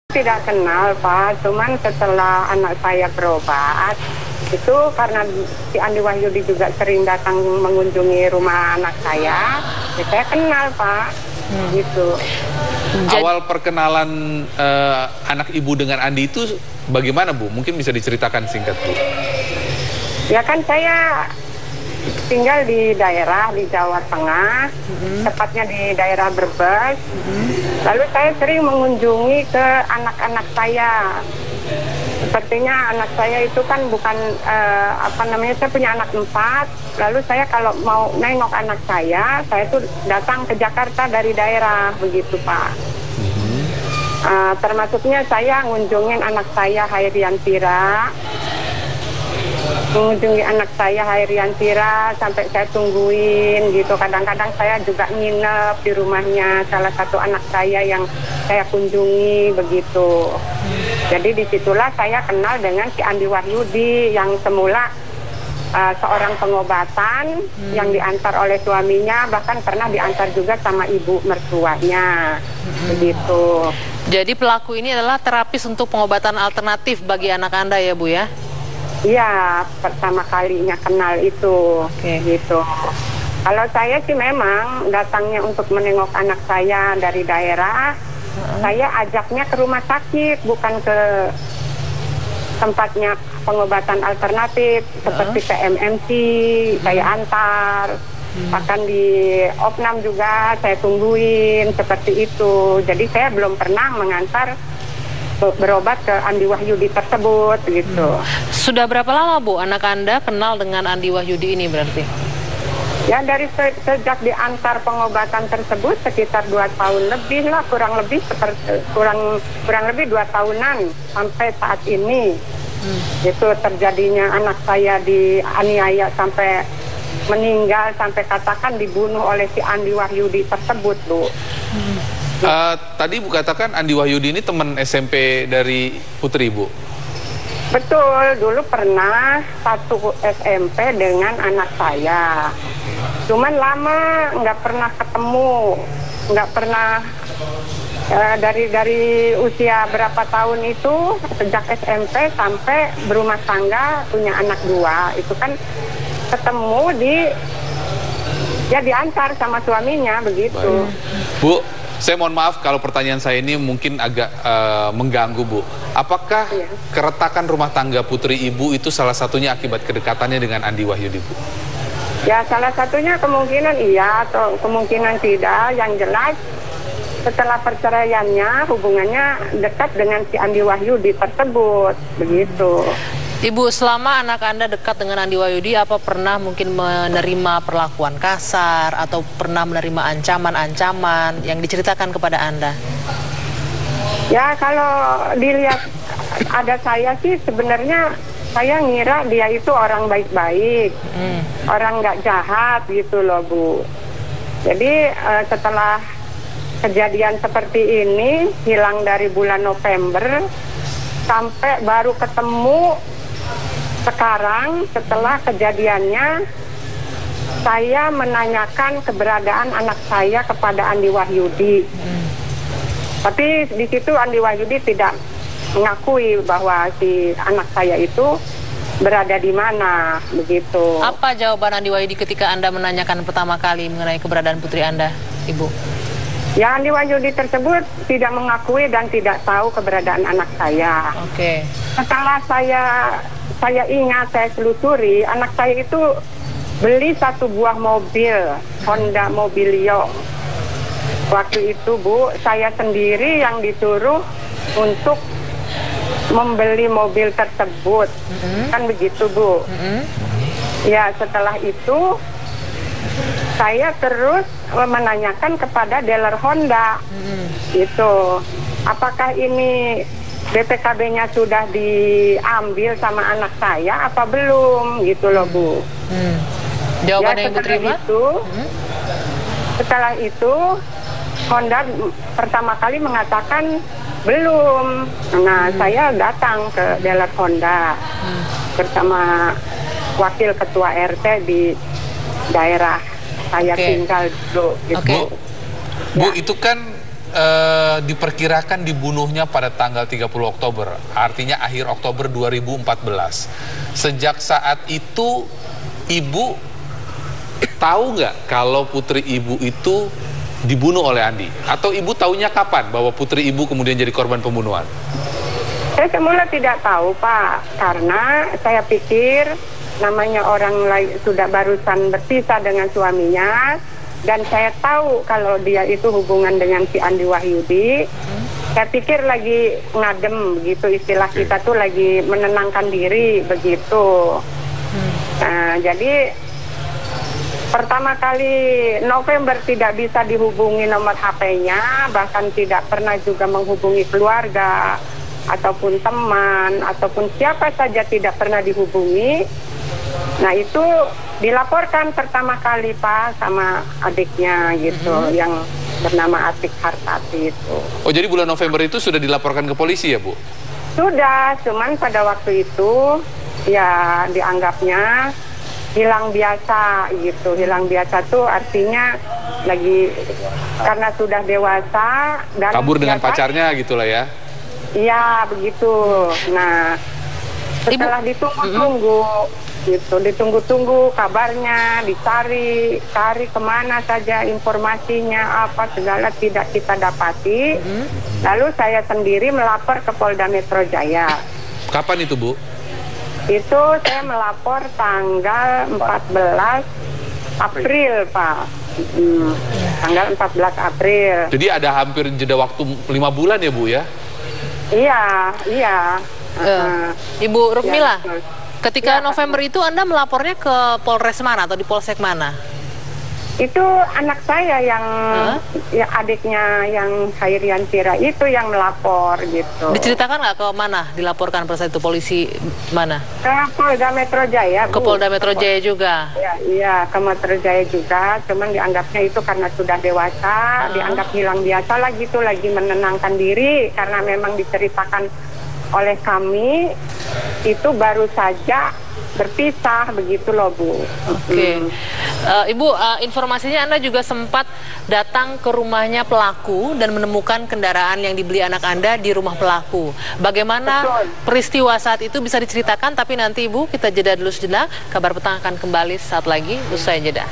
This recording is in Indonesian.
Tidak kenal Pak, cuman setelah anak saya berobat, itu karena si Andi Wahyudi juga sering datang mengunjungi rumah anak saya, ya saya kenal Pak, gitu. Awal perkenalan anak ibu dengan Andi itu bagaimana Bu? Mungkin bisa diceritakan singkat Bu. Ya kan saya tinggal di daerah di Jawa Tengah, tepatnya di daerah Brebes. Lalu saya sering mengunjungi ke anak-anak saya. Sepertinya anak saya itu kan bukan saya punya anak 4. Lalu saya kalau mau nengok anak saya tuh datang ke Jakarta dari daerah, begitu Pak. Termasuknya saya ngunjungin anak saya Hairiantira. Mengunjungi anak saya Hairiantira sampai saya tungguin gitu. Kadang-kadang saya juga nginep di rumahnya salah satu anak saya yang saya kunjungi begitu. Jadi disitulah saya kenal dengan si Andi Wahyudi yang semula seorang pengobatan yang diantar oleh suaminya, bahkan pernah diantar juga sama ibu mertuanya begitu. Jadi pelaku ini adalah terapis untuk pengobatan alternatif bagi anak Anda ya Bu ya? Iya, pertama kalinya kenal itu, gitu. Kalau saya sih memang datangnya untuk menengok anak saya dari daerah, saya ajaknya ke rumah sakit, bukan ke tempatnya pengobatan alternatif, seperti ke MMC, saya antar. Bahkan di Opnam juga saya tungguin, seperti itu. Jadi saya belum pernah mengantar berobat ke Andi Wahyudi tersebut gitu. Sudah berapa lama Bu anak Anda kenal dengan Andi Wahyudi ini berarti? Ya dari sejak diantar pengobatan tersebut sekitar 2 tahun lebih lah, kurang lebih 2 tahunan sampai saat ini. Itu terjadinya anak saya dianiaya sampai meninggal, sampai katakan dibunuh oleh si Andi Wahyudi tersebut Bu. Tadi Bu katakan Andi Wahyudi ini teman SMP dari Putri Bu? Betul, dulu pernah satu SMP dengan anak saya. Cuman lama nggak pernah ketemu, nggak pernah dari usia berapa tahun itu, sejak SMP sampai berumah tangga punya anak 2, itu kan ketemu diantar sama suaminya begitu. Bu, saya mohon maaf kalau pertanyaan saya ini mungkin agak mengganggu Bu. Apakah keretakan rumah tangga putri Ibu itu salah satunya akibat kedekatannya dengan Andi Wahyudi Bu? Ya salah satunya kemungkinan iya atau kemungkinan tidak. Yang jelas setelah perceraiannya hubungannya dekat dengan si Andi Wahyudi tersebut begitu. Ibu, selama anak Anda dekat dengan Andi Wahyudi, apa pernah mungkin menerima perlakuan kasar atau pernah menerima ancaman-ancaman yang diceritakan kepada Anda? Ya kalau dilihat ada saya sih sebenarnya saya ngira dia itu orang baik-baik, orang nggak jahat gitu loh Bu. Jadi setelah kejadian seperti ini hilang dari bulan November sampai baru ketemu sekarang setelah kejadiannya, saya menanyakan keberadaan anak saya kepada Andi Wahyudi. Tapi di situ Andi Wahyudi tidak mengakui bahwa si anak saya itu berada di mana, begitu. Apa jawaban Andi Wahyudi ketika Anda menanyakan pertama kali mengenai keberadaan putri Anda, Ibu? Ya, Andi Wahyudi tersebut tidak mengakui dan tidak tahu keberadaan anak saya. Setelah saya ingat, saya telusuri, anak saya itu beli 1 buah mobil, Honda Mobilio. Waktu itu Bu, saya sendiri yang disuruh untuk membeli mobil tersebut. Kan begitu Bu. Ya, setelah itu saya terus menanyakan kepada dealer Honda. Itu, apakah ini BPKB-nya sudah diambil sama anak saya apa belum gitu loh Bu. Jawaban yang diterima? Setelah itu Honda pertama kali mengatakan belum. Nah saya datang ke dealer Honda bersama wakil ketua RT di daerah saya tinggal dulu gitu. Bu, itu kan diperkirakan dibunuhnya pada tanggal 30 Oktober, artinya akhir Oktober 2014. Sejak saat itu, Ibu tahu nggak kalau putri Ibu itu dibunuh oleh Andi? Atau Ibu taunya kapan bahwa putri Ibu kemudian jadi korban pembunuhan? Saya semula tidak tahu, Pak, karena saya pikir namanya orang sudah barusan berpisah dengan suaminya, dan saya tahu kalau dia itu hubungan dengan si Andi Wahyudi. Saya pikir lagi ngadem begitu, istilah kita tuh lagi menenangkan diri begitu. Nah, jadi pertama kali November tidak bisa dihubungi nomor HP-nya, bahkan tidak pernah juga menghubungi keluarga ataupun teman ataupun siapa saja, tidak pernah dihubungi. Nah, itu dilaporkan pertama kali, Pak, sama adiknya gitu, yang bernama Atik Hartati itu. Oh, jadi bulan November itu sudah dilaporkan ke polisi ya, Bu? Sudah, cuman pada waktu itu ya dianggapnya hilang biasa gitu. Hilang biasa tuh artinya lagi karena sudah dewasa dan kabur dengan pacarnya gitulah ya. Iya, begitu. Nah, setelah ditunggu-tunggu gitu, ditunggu-tunggu kabarnya, dicari kemana saja informasinya, apa segala tidak kita dapati. Lalu saya sendiri melapor ke Polda Metro Jaya. Kapan itu, Bu? Itu saya melapor tanggal 14 April, Pak. Tanggal 14 April. Jadi ada hampir jeda waktu 5 bulan ya, Bu ya? Iya. Ibu Rukmila, Ya, ketika ya, November itu Anda melapornya ke Polres mana atau di Polsek mana? itu anak saya yang ya adiknya yang Hairian Tira itu yang melapor gitu. Diceritakan nggak ke mana dilaporkan pada saat itu, polisi mana? Ke Polda Metro Jaya, Bu. Ke Polda Metro Jaya juga? Iya, ke Metro Jaya juga, cuman dianggapnya itu karena sudah dewasa, dianggap hilang biasa lah gitu, lagi menenangkan diri, karena memang diceritakan oleh kami itu baru saja berpisah begitu loh, Bu. Oke. Ibu, informasinya Anda juga sempat datang ke rumahnya pelaku dan menemukan kendaraan yang dibeli anak Anda di rumah pelaku. Bagaimana peristiwa saat itu bisa diceritakan, tapi nanti Ibu kita jeda dulu sejenak. Kabar Petang akan kembali saat lagi usai jeda.